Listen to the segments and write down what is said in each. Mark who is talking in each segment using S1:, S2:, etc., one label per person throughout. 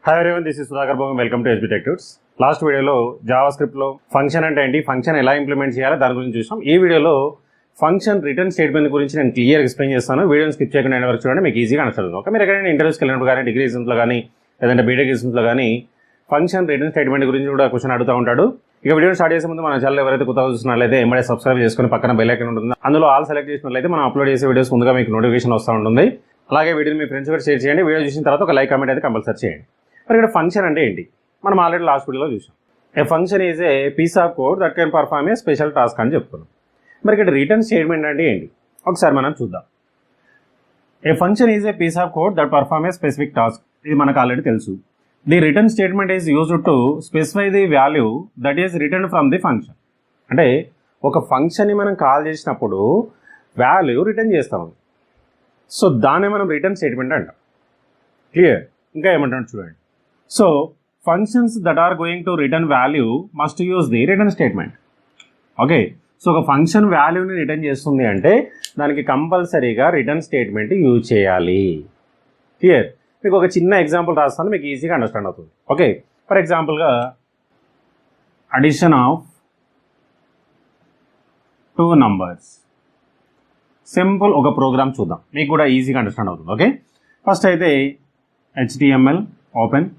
S1: Hi everyone, this is sudhakar, bogam. Welcome to Tuts. Last వీడియోలో జావాస్క్రిప్ట్లో function అంటే ఏంటి, function ఎలా ఇంప్లిమెంట్ చేయాలో దాని గురించి చూసాం. ఈ వీడియోలో ఫంక్షన్ రిటర్న్ స్టేట్మెంట్ గురించి నేను క్లియర్ ఎక్స్ప్లెయిన్ చేస్తాను. వీడియోని స్కిప్ చేయకుండా ఎండ్ వరకు చూడండి, మీకు ఈజీగా అర్థమవుతుంది. ఓకే, మీరు ఎక్కడైనా ఇంటర్వ్యూస్కి వెళ్ళినప్పుడు కానీ, డిగ్రీ ఎగ్జామ్స్లో కానీ, లేదంటే బీటెక్ ఎగ్జామ్స్లో కానీ ఫంక్షన్ రిటర్న్ స్టేట్మెంట్ గురించి కూడా క్వశ్చన్ అడుగుతూ ఉంటాడు. ఇక వీడియో స్టార్ట్ చేసే ముందు మన ఛానల్ ఎవరైతే కొత్తగా చూస్తున్నట్లయితే ఎంబడే సబ్స్క్రైబ్ చేసుకుని పక్కన బెల్ ఐకాన్ ఉంటుంది, అందులో ఆల్ సెలెక్ట్ చేసినట్లయితే మనం అప్లోడ్ చేసే వీడియోస్ ముందుగా మీకు నోటిఫికేషన్ వస్తూ ఉంటుంది. అలాగే వీడియోని మీ ఫ్రెండ్స్ కూడా షేర్ చేయండి. వీడియో చూసిన తర్వాత ఒక లైక్ కామెంట్ అయితే కంపల్సరీ చేయండి. మరి ఇక్కడ ఫంక్షన్ అంటే ఏంటి మనం ఆల్రెడీ లాస్ట్ వీడియోలో చూసాం. A function is a piece of code that can perform a special task అని చెప్తున్నాం. మరి ఇక్కడ రిటర్న్ స్టేట్మెంట్ అంటే ఏంటి ఒకసారి మనం చూద్దాం. A function is a piece of code that perform a specific task, ఇది మనకు ఆల్రెడీ తెలుసు. The return statement is used to specify the value that is return from the function. అంటే ఒక ఫంక్షన్ని మనం కాల్ చేసినప్పుడు వాల్యూ రిటర్న్ చేస్తాం, so దాన్ని మనం రిటర్న్ స్టేట్మెంట్ అంటాం. క్లియర్? ఇంకా ఏమంటాం చూడండి. So functions that are going to return value must use the return statement. Okay, so ఒక ఫంక్షన్ వాల్యూని రిటర్న్ చేస్తుంది అంటే దానికి కంపల్సరీగా రిటర్న్ స్టేట్మెంట్ యూజ్ చేయాలి. క్లియర్? మీకు ఒక చిన్న ఎగ్జాంపుల్ రాస్తాను, మీకు ఈజీగా అండర్స్టాండ్ అవుతుంది. ఓకే, ఫర్ ఎగ్జాంపుల్గా అడిషన్ ఆఫ్ 2 numbers. సింపుల్ ఒక ప్రోగ్రామ్ చూద్దాం, మీకు కూడా ఈజీగా అండర్స్టాండ్ అవుతుంది. ఓకే, ఫస్ట్ అయితే HTML open,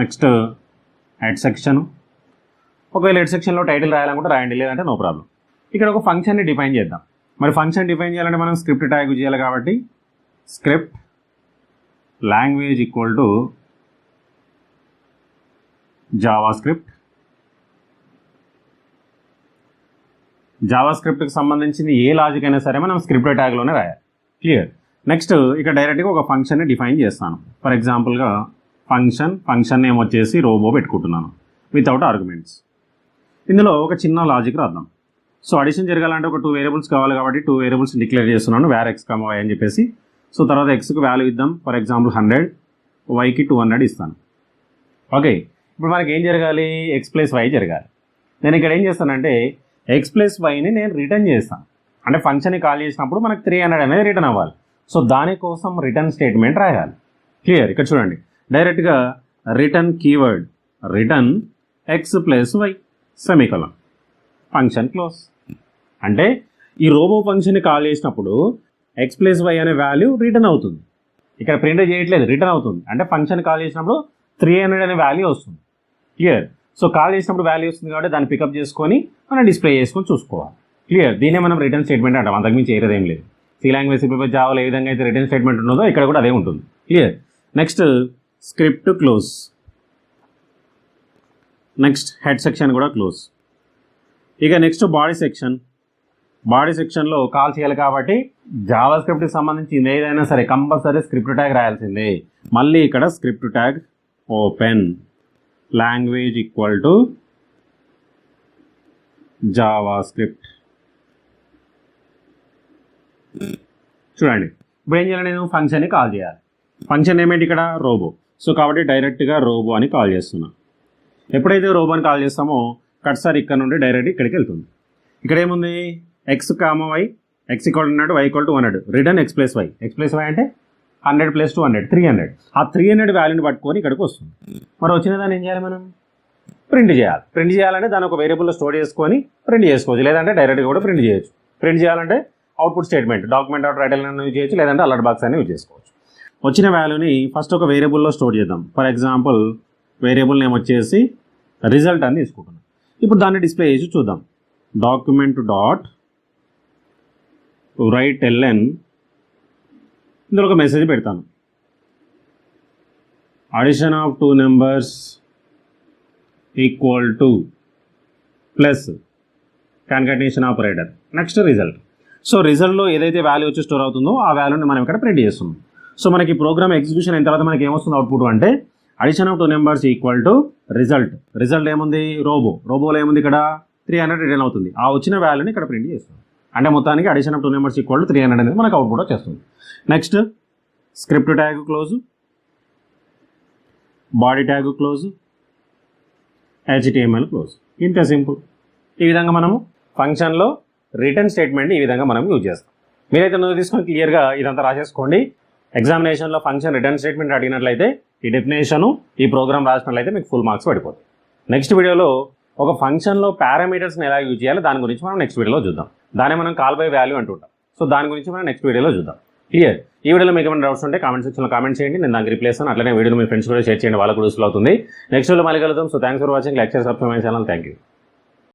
S1: next head section. ఒకవేళ హెడ్ సెక్షన్లో టైటిల్ రాయాలనుకుంటే రాయండి, లేదంటే నో ప్రాబ్లం. ఇక్కడ ఒక ఫంక్షన్ని డిఫైన్ చేద్దాం. మరి ఫంక్షన్ డిఫైన్ చేయాలంటే మనం స్క్రిప్ట్ ట్యాగ్ చేయాలి, కాబట్టి script language equal to JavaScript. జావాస్క్రిప్ట్కి సంబంధించింది ఏ లాజిక్ అయినా సరే మనం స్క్రిప్ట్ ట్యాగ్లోనే రాయాలి. క్లియర్? నెక్స్ట్ ఇక్కడ డైరెక్ట్గా ఒక ఫంక్షన్ని డిఫైన్ చేస్తాను. ఫర్ ఎగ్జాంపుల్గా ఫంక్షన్ నేమ్ వచ్చేసి రోబో పెట్టుకుంటున్నాను వితౌట్ ఆర్గ్యుమెంట్స్. ఇందులో ఒక చిన్న లాజిక్ రాద్దాం. సో అడిషన్ జరగాలంటే ఒక 2 వేరియబుల్స్ కావాలి, కాబట్టి 2 వేరియబుల్స్ డిక్లేర్ చేస్తున్నాను, వేర్ ఎక్స్ కామ వై అని చెప్పేసి. సో తర్వాత ఎక్స్కి వాల్యూ ఇద్దాం, ఫర్ ఎగ్జాంపుల్ 100, వైకి 200 ఇస్తాను. ఓకే, ఇప్పుడు మనకి ఏం జరగాలి, ఎక్స్ ప్లస్ వై జరగాలి. నేను ఇక్కడ ఏం చేస్తానంటే ఎక్స్ ప్లస్ వైని నేను రిటర్న్ చేస్తాను. అంటే ఫంక్షన్ని కాల్ చేసినప్పుడు మనకు 300 అనేది రిటర్న్ అవ్వాలి. సో దానికోసం రిటర్న్ స్టేట్మెంట్ రాయాలి. క్లియర్? ఇక్కడ చూడండి, డైరెక్ట్గా return keyword return x plus y semicolon, function close. అంటే ఈ రోబో ఫంక్షన్ని కాల్ చేసినప్పుడు ఎక్స్ ప్లస్ వై అనే వాల్యూ రిటర్న్ అవుతుంది. ఇక్కడ ప్రింట్ చేయట్లేదు, రిటర్న్ అవుతుంది. అంటే ఫంక్షన్ కాల్ చేసినప్పుడు 300 అనే వాల్యూ వస్తుంది. క్లియర్? సో కాల్ చేసినప్పుడు వాల్యూ వస్తుంది కాబట్టి దాన్ని పికప్ చేసుకొని మనం డిస్ప్లే చేసుకొని చూసుకోవాలి. క్లియర్? దీన్నే మనం రిటర్న్ స్టేట్మెంట్ అంటాం, అంతకుమించి ఏదేం లేదు. సి లాంగ్వేజ్ సింప్లిఫై జావాలో ఏ విధంగా అయితే రిటర్న్ స్టేట్మెంట్ ఉన్నదో ఇక్కడ కూడా అదే ఉంటుంది. Clear? Next script close, next head section కూడా క్లోజ్. ఇక నెక్స్ట్ బాడీ సెక్షన్లో కాల్ చేయాలి, కాబట్టి జావా స్క్రిప్ట్కి సంబంధించి ఏదైనా సరే కంపల్సరీ స్క్రిప్ట్ ట్యాగ్ రాయాల్సిందే. మళ్ళీ ఇక్కడ script tag open language equal to Java script. చూడండి, ఇప్పుడు ఏం చేయాలి, నేను ఫంక్షన్ని కాల్ చేయాలి. ఫంక్షన్ ఏమేంటి ఇక్కడ రోబో, సో కాబట్టి డైరెక్ట్గా రోబో అని కాల్ చేస్తున్నా. ఎప్పుడైతే రోబో అని కాల్ చేస్తామో కట్సార్ ఇక్కడ నుండి డైరెక్ట్ ఇక్కడికి వెళ్తుంది. ఇక్కడ ఏముంది, x comma y, x equal 100, y equal to 100, return x plus y. X plus y అంటే 100 + 200 300. ఆ 300 వాల్యూని పట్టుకొని ఇక్కడికి వస్తుంది. మరి వచ్చిన దాన్ని ఏం చేయాలి, మనం ప్రింట్ చేయాలి. ప్రింట్ చేయాలంటే దాన్ని ఒక వేరియబుల్లో స్టోర్ చేసుకొని ప్రింట్ చేసుకోవచ్చు, లేదంటే డైరెక్ట్గా కూడా ప్రింట్ చేయొచ్చు. ప్రింట్ చేయాలంటే output statement document out title అని యూజ్ చేయొచ్చు, లేదంటే అలర్ట్ బాక్స్ అని యూజ్ చేసుకోవచ్చు. వచ్చిన వాల్యూని ఫస్ట్ ఒక వేరియబుల్లో స్టోర్ చేద్దాం. ఫర్ ఎగ్జాంపుల్ వేరియబుల్ నేమ్ వచ్చేసి రిజల్ట్ అని తీసుకుంటున్నాం. ఇప్పుడు దాన్ని డిస్ప్లే చేసి చూద్దాం. డాక్యుమెంట్ డాట్ రైట్ ln, ఇందులో ఒక మెసేజ్ పెడతాను, addition of 2 numbers equal to plus concatenation operator, next result. So రిజల్ట్లో ఏదైతే వాల్యూ వచ్చి స్టోర్ అవుతుందో ఆ వాల్యూని మనం ఇక్కడ ప్రింట్ చేస్తున్నాం. సో మనకి ప్రోగ్రామ్ ఎగ్జిక్యూషన్ అయిన తర్వాత మనకి ఏమొస్తుంది అవుట్పుట్ అంటే addition of 2 numbers equal to result ఏముంది, రోబోలో ఏముంది, ఇక్కడ 300 రిటర్న్ అవుతుంది. ఆ వచ్చిన వాల్యూని ఇక్కడ ప్రింట్ చేస్తాం. అంటే మొత్తానికి addition of 2 numbers equal to 300 అనేది మనకు అవుట్పుట్ వచ్చేస్తుంది. Next script tag close, body tag close, HTML close. ఇంత సింపుల్. ఈ విధంగా మనము ఫంక్షన్లో రిటర్న్ స్టేట్మెంట్ ఈ విధంగా మనం యూజ్ చేస్తాం. మీరైతే నోట్ తీసుకొని క్లియర్గా ఇదంతా రాసేసుకోండి. ఎగ్జామినేషన్లో ఫంక్షన్ రిటర్న్ స్టేట్మెంట్ అడిగినట్లయితే ఈ డెఫినేషను ఈ ప్రోగ్రామ్ రాసినట్లయితే మీకు ఫుల్ మార్క్స్ పడిపోతాయి. నెక్స్ట్ వీడియోలో ఒక ఫంక్షన్లో పారామీటర్స్ని ఎలా యూజ్ చేయాలి దాని గురించి మనం నెక్స్ట్ వీడియోలో చూద్దాం. దాన్ని మనం కాల్ బై వాల్యూ అంటుంటాం. సో దాని గురించి మనం నెక్స్ట్ వీడియోలో చూద్దాం. క్లియర్? ఈ వీడియోలో మీకు ఏమైనా డౌట్స్ ఉంటే కామెంట్ సెక్షన్లో కామెంట్ చేయండి, నేను దానికి రిప్లై చేస్తాను. అట్లనే వీడియోలో మీ ఫ్రెండ్స్ కూడా షేర్ చేయండి, వాళ్ళకు కూడా యూస్ఫుల్ అవుతుంది. నెక్స్ట్ వీడియో మళ్ళీ కలుద్దాం. So thanks for watching. Like, share, subscribe my channel. Thank you.